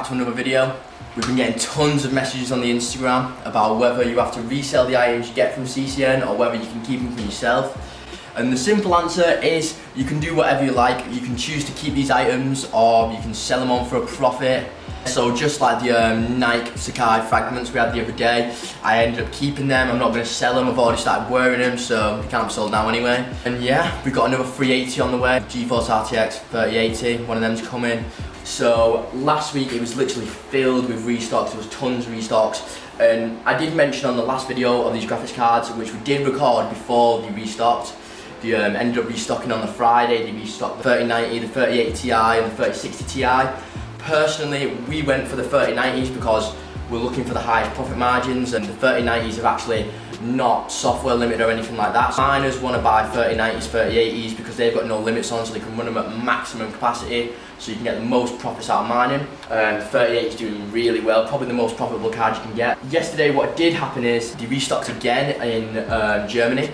to another video. We've been getting tons of messages on the Instagram about whether you have to resell the items you get from CCN or whether you can keep them for yourself. And the simple answer is you can do whatever you like. You can choose to keep these items or you can sell them on for a profit. So just like the Nike Sakai fragments we had the other day, I ended up keeping them. I'm not going to sell them, I've already started wearing them, so they can't be sold now anyway. And yeah, we've got another 380 on the way, GeForce RTX 3080, one of them's coming. So last week it was literally filled with restocks, there was tons of restocks. And I did mention on the last video of these graphics cards, which we did record before they restocked. They ended up restocking on the Friday. They restocked the 3090, the 3080 Ti and the 3060 Ti. Personally, we went for the 3090s because we're looking for the highest profit margins, and the 3090s are actually not software limited or anything like that. So miners want to buy 3090s, 3080s because they've got no limits on, so they can run them at maximum capacity, so you can get the most profits out of mining. 3080 is doing really well, probably the most profitable card you can get. Yesterday what did happen is they restocked again in Germany,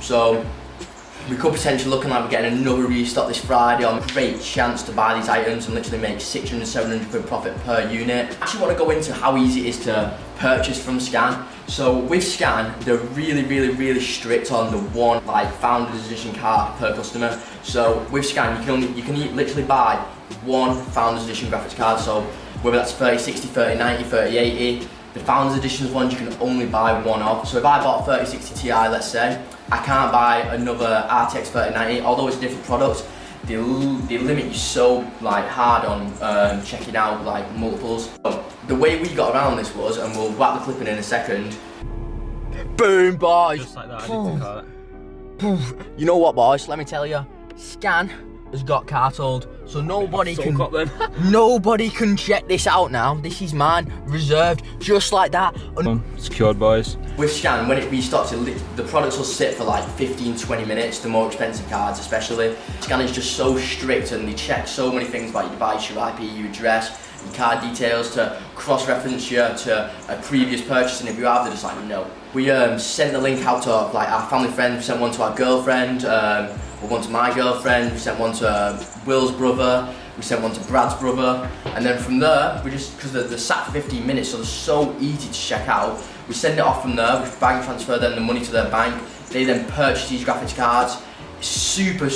so we could potentially looking like we're getting another restock this Friday on a great chance to buy these items and literally make 600, 700 quid profit per unit. I actually want to go into how easy it is to purchase from Scan. So with Scan, they're really strict on the one like Founders Edition card per customer. So with Scan, you can literally buy one Founders Edition graphics card. So whether that's 3060, 3090, 3080, the Founders Edition ones you can only buy one of. So if I bought 3060 Ti, let's say, I can't buy another RTX 3090, although it's a different product. They limit you so like hard on checking out like multiples. So the way we got around this was, and we'll wrap the clip in a second. Boom, boys! Just like that, I didn't call it. You know what, boys? Let me tell you, Scan has got cartold, so nobody can check this out now. This is mine, reserved, just like that. Secured, boys. With Scan, when it restocks, the products will sit for like 15-20 minutes, the more expensive cards especially. Scan is just so strict and they check so many things about your device, your IP, your address, your card details to cross-reference you to a previous purchase, and if you have, they're just like, no. We sent the link out to like our family friends, we sent one to our girlfriend, one to my girlfriend, we sent one to Will's brother, we sent one to Brad's brother, and then from there, we just, because they're sat for 15 minutes, so they're so easy to check out, we send it off from there, we bank transfer them the money to their bank, they then purchase these graphics cards super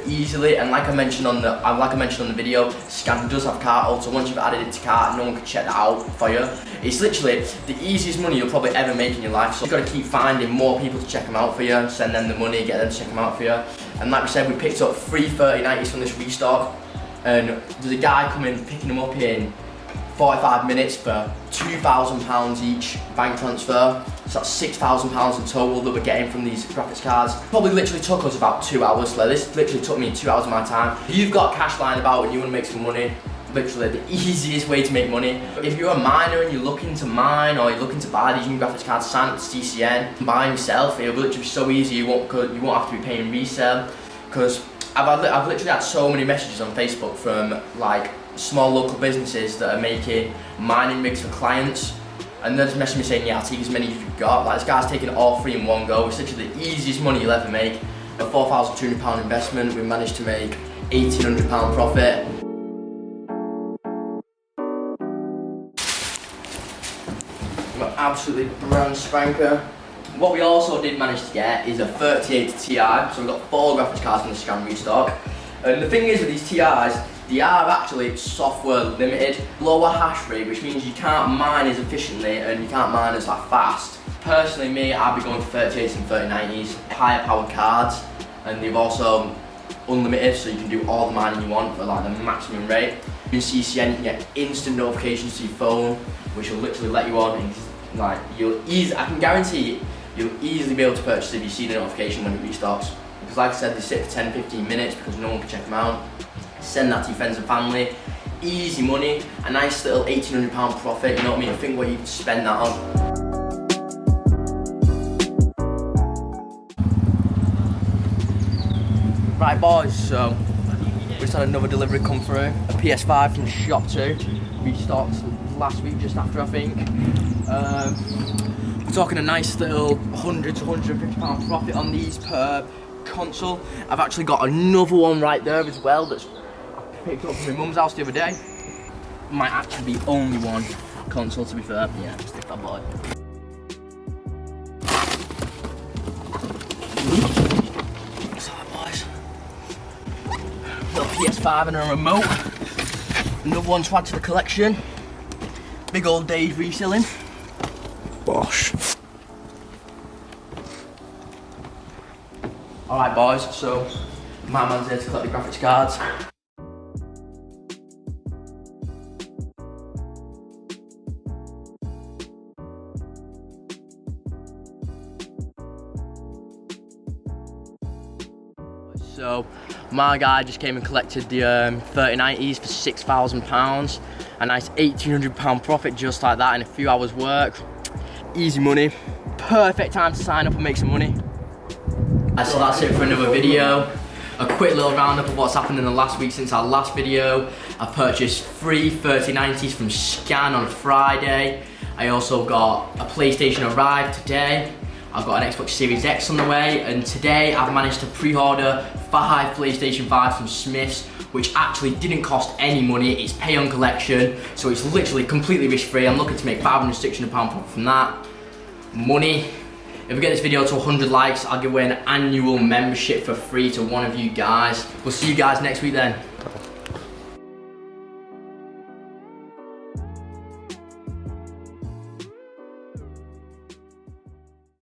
easily, and like I mentioned on the video, Scan does have cart hold, so once you've added it to cart, no one can check that out for you. It's literally the easiest money you'll probably ever make in your life, so you've got to keep finding more people to check them out for you, send them the money, get them to check them out for you. And like we said, we picked up 3 3090s from this restock, and there's a guy coming picking them up in 45 minutes for £2,000 each bank transfer. So that's £6,000 in total that we're getting from these graphics cards. Probably literally took us about 2 hours. So this literally took me 2 hours of my time. If you've got cash lying about and you want to make some money, literally the easiest way to make money. If you're a miner and you're looking to mine or you're looking to buy these new graphics cards, sign up to CCN, buy them yourself. It'll literally be so easy. You won't have to be paying resale. Because I've literally had so many messages on Facebook from like small local businesses that are making mining rigs for clients, and they're just messaging me saying, yeah, I'll take as many as you've got. Like, this guy's taking all 3 in one go. It's literally the easiest money you'll ever make. A £4,200 investment, we managed to make £1,800 profit. We've got absolutely brand spanker. What we also did manage to get is a 3080 Ti, so we've got 4 graphics cards from the Scan restock. And the thing is with these TIs, they are actually software limited, lower hash rate, which means you can't mine as efficiently and you can't mine as like fast. Personally, me, I'd be going for 3080s and 3090s, higher powered cards, and they've also unlimited, so you can do all the mining you want for like the maximum rate. In CCN, you can get instant notifications to your phone, which will literally let you on. And, like I can guarantee you'll easily be able to purchase if you see the notification when it restarts. Because like I said, they sit for 10-15 minutes because no one can check them out. Send that to your friends and family. Easy money, a nice little £1,800 profit, you know what I mean? Think what you can spend that on. Right boys, so we just had another delivery come through. A PS5 from Shop 2. Restocked last week just after, I think. We're talking a nice little £100 to £150 profit on these per console. I've actually got another one right there as well that's I picked up from my mum's house the other day. Might actually be only one console to be fair. Yeah, stick that boy. What's that, boys? Little PS5 and a remote. Another one to add to the collection. Big old days reselling. Bosh. Alright boys, so my man's here to collect the graphics cards. So my guy just came and collected the 3090s for £6,000. A nice £1,800 profit just like that in a few hours work. Easy money. Perfect time to sign up and make some money. So that's it for another video. A quick little roundup of what's happened in the last week since our last video. I purchased 3 3090s from Scan on Friday. I also got a PlayStation arrived today. I've got an Xbox Series X on the way, and today I've managed to pre-order 5 PlayStation 5s from Smiths, which actually didn't cost any money. It's pay on collection, so it's literally completely risk-free. I'm looking to make £500, £600 profit from that. Money. If we get this video to 100 likes, I'll give away an annual membership for free to one of you guys. We'll see you guys next week then.